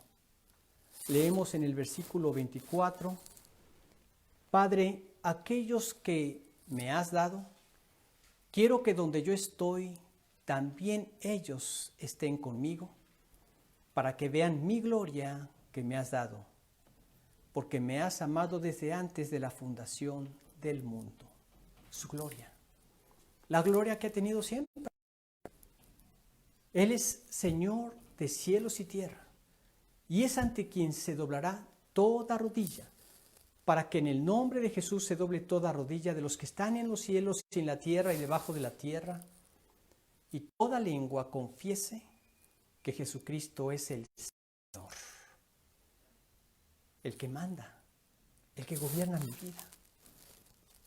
Leemos en el versículo 24, Padre, aquellos que me has dado, quiero que donde yo estoy, también ellos estén conmigo, para que vean mi gloria que me has dado, porque me has amado desde antes de la fundación del mundo. Su gloria, la gloria que ha tenido siempre. Él es Señor de cielos y tierra, y es ante quien se doblará toda rodilla, para que en el nombre de Jesús se doble toda rodilla de los que están en los cielos y en la tierra y debajo de la tierra, y toda lengua confiese que Jesucristo es el Señor, el que manda, el que gobierna mi vida,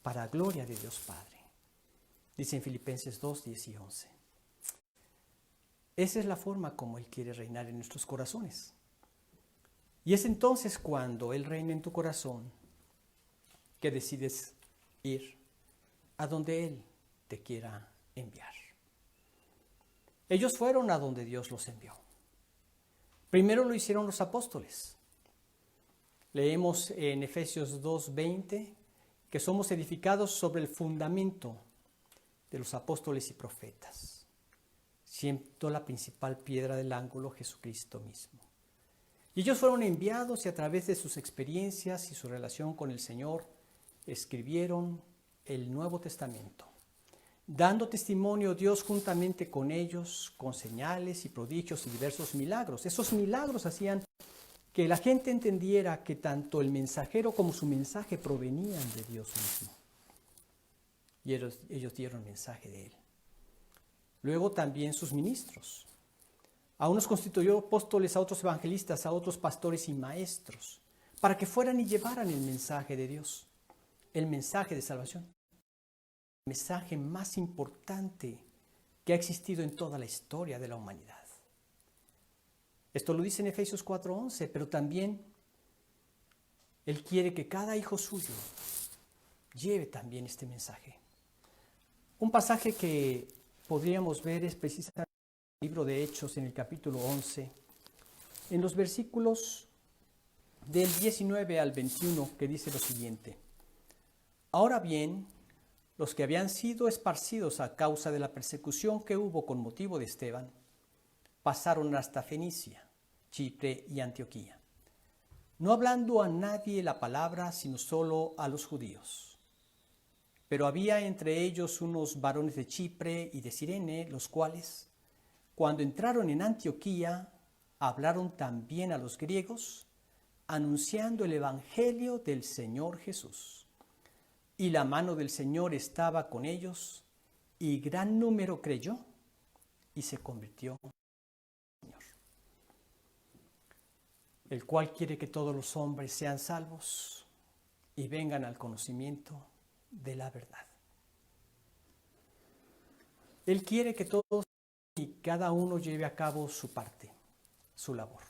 para gloria de Dios Padre. Dice en Filipenses 2, 10 y 11. Esa es la forma como Él quiere reinar en nuestros corazones. Y es entonces cuando Él reina en tu corazón que decides ir a donde Él te quiera enviar. Ellos fueron a donde Dios los envió. Primero lo hicieron los apóstoles. Leemos en Efesios 2:20 que somos edificados sobre el fundamento de los apóstoles y profetas, siendo la principal piedra del ángulo Jesucristo mismo. Y ellos fueron enviados y a través de sus experiencias y su relación con el Señor escribieron el Nuevo Testamento, dando testimonio Dios juntamente con ellos, con señales y prodigios y diversos milagros. Esos milagros hacían que la gente entendiera que tanto el mensajero como su mensaje provenían de Dios mismo. Y ellos dieron mensaje de Él. Luego también sus ministros. A unos constituyó apóstoles, a otros evangelistas, a otros pastores y maestros, para que fueran y llevaran el mensaje de Dios, el mensaje de salvación. El mensaje más importante que ha existido en toda la historia de la humanidad. Esto lo dice en Efesios 4:11, pero también Él quiere que cada hijo suyo lleve también este mensaje. Un pasaje que podríamos ver es precisamente en el libro de Hechos, en el capítulo 11, en los versículos del 19 al 21, que dice lo siguiente. Ahora bien, los que habían sido esparcidos a causa de la persecución que hubo con motivo de Esteban, pasaron hasta Fenicia, Chipre y Antioquía, no hablando a nadie la palabra, sino solo a los judíos. Pero había entre ellos unos varones de Chipre y de Cirene, los cuales, cuando entraron en Antioquía, hablaron también a los griegos, anunciando el evangelio del Señor Jesús. Y la mano del Señor estaba con ellos, y gran número creyó y se convirtió en el Señor. El cual quiere que todos los hombres sean salvos y vengan al conocimiento de la verdad. Él quiere que todos y cada uno lleve a cabo su parte, su labor.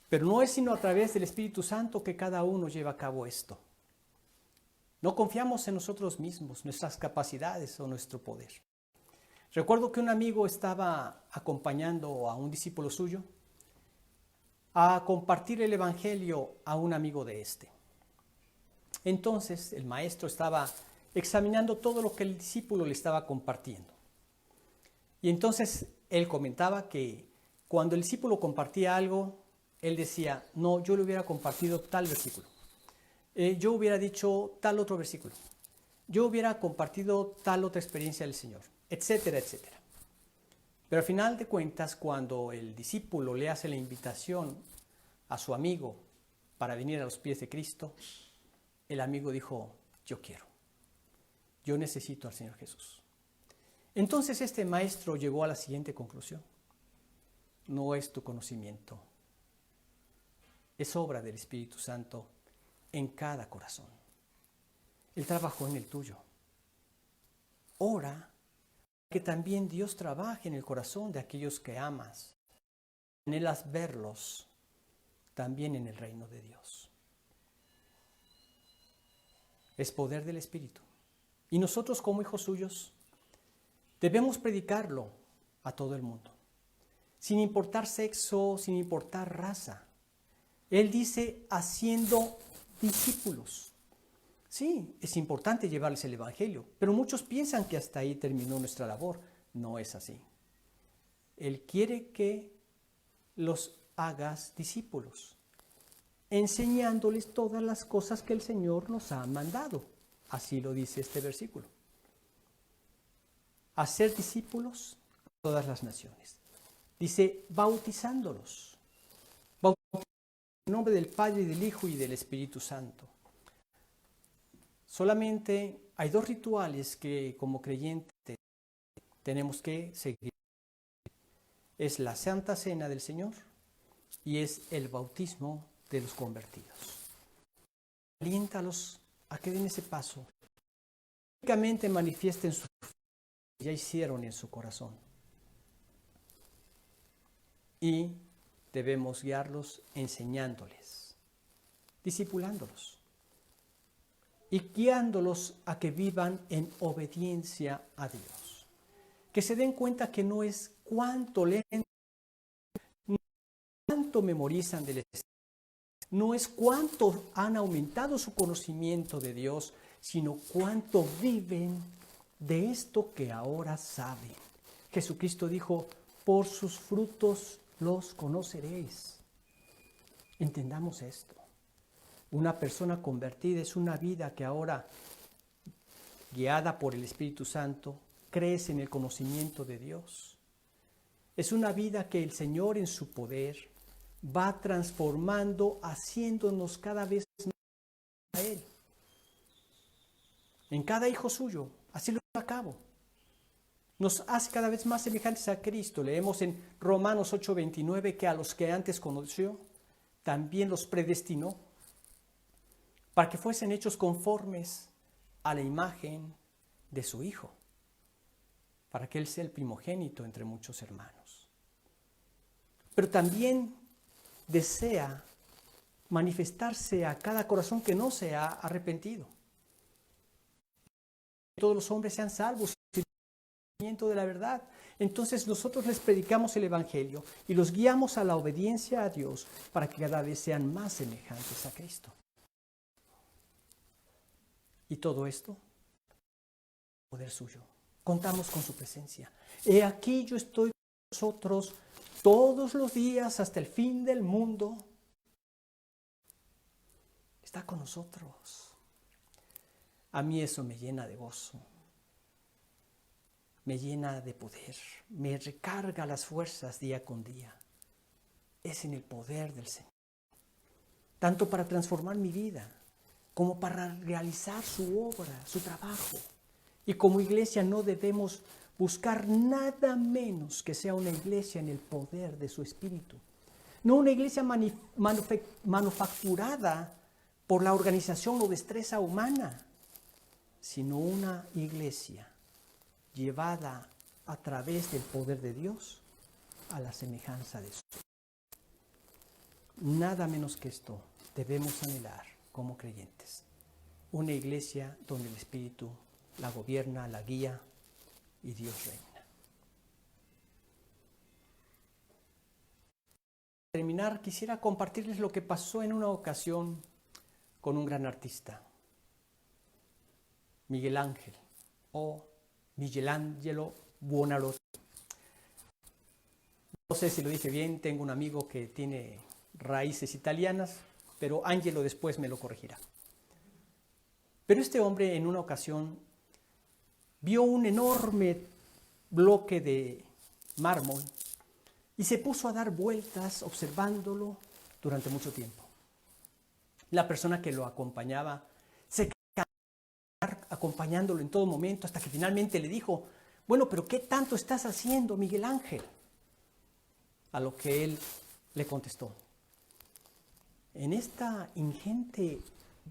Pero no es sino a través del Espíritu Santo que cada uno lleva a cabo esto. No confiamos en nosotros mismos, nuestras capacidades o nuestro poder. Recuerdo que un amigo estaba acompañando a un discípulo suyo a compartir el evangelio a un amigo de este. Entonces el maestro estaba examinando todo lo que el discípulo le estaba compartiendo. Y entonces él comentaba que cuando el discípulo compartía algo, él decía, no, yo le hubiera compartido tal versículo. Yo hubiera dicho tal otro versículo. Yo hubiera compartido tal otra experiencia del Señor, etcétera, etcétera. Pero al final de cuentas, cuando el discípulo le hace la invitación a su amigo para venir a los pies de Cristo, el amigo dijo, yo quiero, yo necesito al Señor Jesús. Entonces este maestro llegó a la siguiente conclusión. No es tu conocimiento, es obra del Espíritu Santo en cada corazón. Él trabajó en el tuyo. Ora que también Dios trabaje en el corazón de aquellos que amas. Anhelas verlos también en el reino de Dios. Es poder del Espíritu. Y nosotros como hijos suyos debemos predicarlo a todo el mundo, sin importar sexo, sin importar raza. Él dice, haciendo discípulos. Sí, es importante llevarles el Evangelio, pero muchos piensan que hasta ahí terminó nuestra labor. No es así. Él quiere que los hagas discípulos, enseñándoles todas las cosas que el Señor nos ha mandado. Así lo dice este versículo. Hacer discípulos a todas las naciones. Dice, bautizándolos. Bautizándolos en el nombre del Padre, y del Hijo y del Espíritu Santo. Solamente hay dos rituales que como creyentes tenemos que seguir. Es la Santa Cena del Señor y es el bautismo de los convertidos. Aliéntalos a que den ese paso. Únicamente manifiesten su fe que ya hicieron en su corazón. Y debemos guiarlos enseñándoles, discipulándolos y guiándolos a que vivan en obediencia a Dios. Que se den cuenta que no es cuánto leen, no es cuánto memorizan del Espíritu, no es cuánto han aumentado su conocimiento de Dios, sino cuánto viven de esto que ahora saben. Jesucristo dijo, por sus frutos los conoceréis. Entendamos esto. Una persona convertida es una vida que ahora, guiada por el Espíritu Santo, crece en el conocimiento de Dios. Es una vida que el Señor en su poder va transformando, haciéndonos cada vez más a Él. En cada hijo suyo, así lo lleva a cabo. Nos hace cada vez más semejantes a Cristo. Leemos en Romanos 8:29 que a los que antes conoció, también los predestinó para que fuesen hechos conformes a la imagen de su Hijo, para que Él sea el primogénito entre muchos hermanos. Pero también desea manifestarse a cada corazón que no se ha arrepentido. Que todos los hombres sean salvos de la verdad. Entonces nosotros les predicamos el Evangelio y los guiamos a la obediencia a Dios para que cada vez sean más semejantes a Cristo. Y todo esto, poder suyo. Contamos con su presencia. He aquí yo estoy con vosotros todos los días hasta el fin del mundo. Está con nosotros. A mí eso me llena de gozo. Me llena de poder, me recarga las fuerzas día con día. Es en el poder del Señor. Tanto para transformar mi vida, como para realizar su obra, su trabajo. Y como iglesia no debemos buscar nada menos que sea una iglesia en el poder de su Espíritu. No una iglesia manufacturada por la organización o destreza humana, sino una iglesia llevada a través del poder de Dios a la semejanza de su. Nada menos que esto debemos anhelar como creyentes. una iglesia donde el Espíritu la gobierna, la guía y Dios reina. Para terminar, quisiera compartirles lo que pasó en una ocasión con un gran artista, Miguel Ángel o Michelangelo Buonarroti. No sé si lo dije bien, tengo un amigo que tiene raíces italianas, pero Ángelo después me lo corregirá. Pero este hombre en una ocasión vio un enorme bloque de mármol y se puso a dar vueltas observándolo durante mucho tiempo. La persona que lo acompañaba se quedó acompañándolo en todo momento hasta que finalmente le dijo: bueno, pero ¿qué tanto estás haciendo, Miguel Ángel? A lo que él le contestó: en esta ingente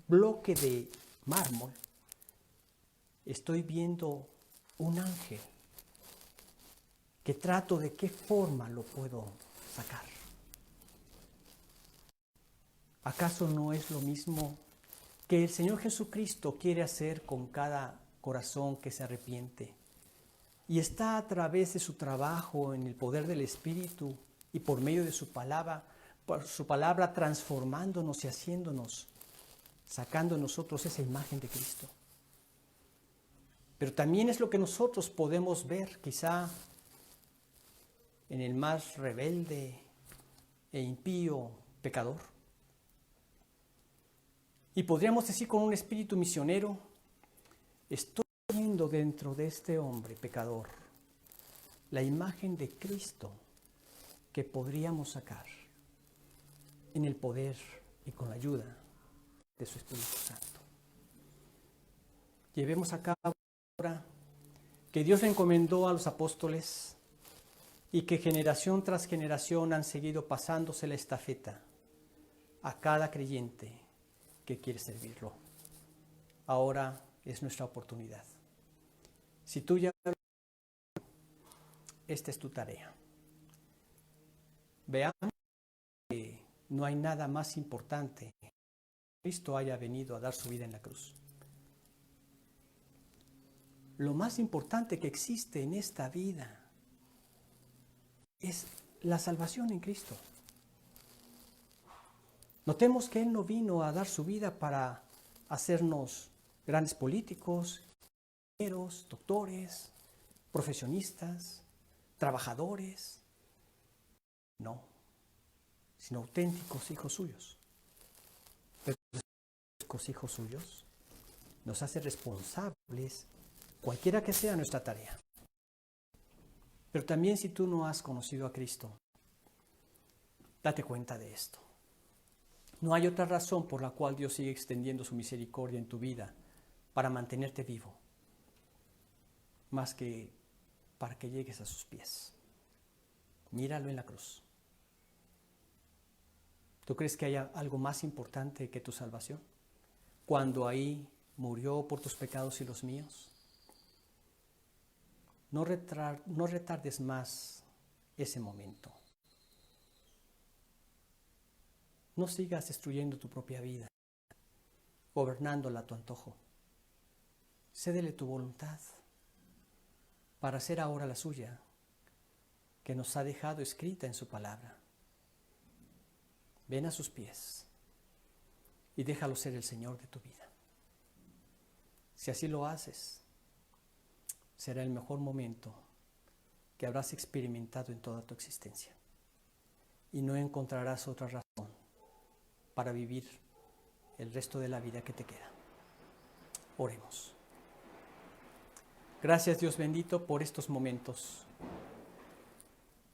bloque de mármol estoy viendo un ángel que trato de qué forma lo puedo sacar. ¿Acaso no es lo mismo que el Señor Jesucristo quiere hacer con cada corazón que se arrepiente? Y está a través de su trabajo en el poder del Espíritu y por medio de su palabra transformándonos y haciéndonos, sacando en nosotros esa imagen de Cristo. Pero también es lo que nosotros podemos ver quizá en el más rebelde e impío pecador. Y podríamos decir con un espíritu misionero: estoy viendo dentro de este hombre pecador la imagen de Cristo que podríamos sacar en el poder y con la ayuda de su Espíritu Santo. Llevemos a cabo ahora que Dios le encomendó a los apóstoles y que generación tras generación han seguido pasándose la estafeta a cada creyente que quiere servirlo. Ahora es nuestra oportunidad. Si tú ya esta es tu tarea. Veamos que no hay nada más importante que Cristo haya venido a dar su vida en la cruz. Lo más importante que existe en esta vida es la salvación en Cristo. Notemos que Él no vino a dar su vida para hacernos grandes políticos, ingenieros, doctores, profesionistas, trabajadores. No, sino auténticos hijos suyos. Pero los hijos suyos nos hace responsables cualquiera que sea nuestra tarea. Pero también si tú no has conocido a Cristo, date cuenta de esto. No hay otra razón por la cual Dios sigue extendiendo su misericordia en tu vida para mantenerte vivo, más que para que llegues a sus pies. Míralo en la cruz. ¿Tú crees que haya algo más importante que tu salvación? Cuando ahí murió por tus pecados y los míos. No retardes más ese momento. No sigas destruyendo tu propia vida, gobernándola a tu antojo. Cédele tu voluntad para hacer ahora la suya, que nos ha dejado escrita en su palabra. Ven a sus pies y déjalo ser el Señor de tu vida. Si así lo haces, será el mejor momento que habrás experimentado en toda tu existencia. Y no encontrarás otra razón para vivir el resto de la vida que te queda. Oremos. Gracias, Dios bendito, por estos momentos.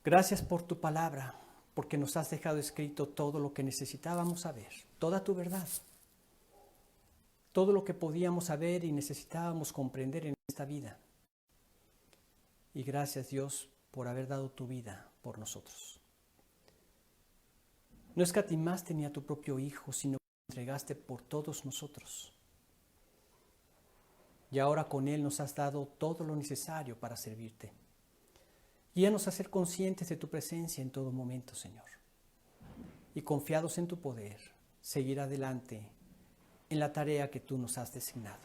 Gracias por tu palabra, porque nos has dejado escrito todo lo que necesitábamos saber, toda tu verdad, todo lo que podíamos saber y necesitábamos comprender en esta vida. Y gracias, Dios, por haber dado tu vida por nosotros. No escatimaste ni a tu propio Hijo, sino que lo entregaste por todos nosotros. Y ahora con Él nos has dado todo lo necesario para servirte. Guíanos a ser conscientes de tu presencia en todo momento, Señor. Y confiados en tu poder, seguir adelante en la tarea que tú nos has designado.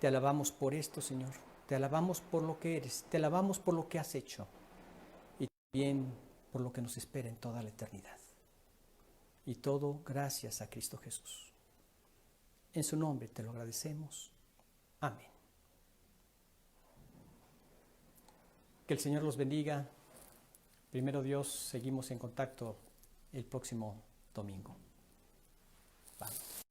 Te alabamos por esto, Señor. Te alabamos por lo que eres. Te alabamos por lo que has hecho. Y también por lo que nos espera en toda la eternidad. Y todo gracias a Cristo Jesús. En su nombre te lo agradecemos. Amén. Que el Señor los bendiga. Primero Dios, seguimos en contacto el próximo domingo. Vamos.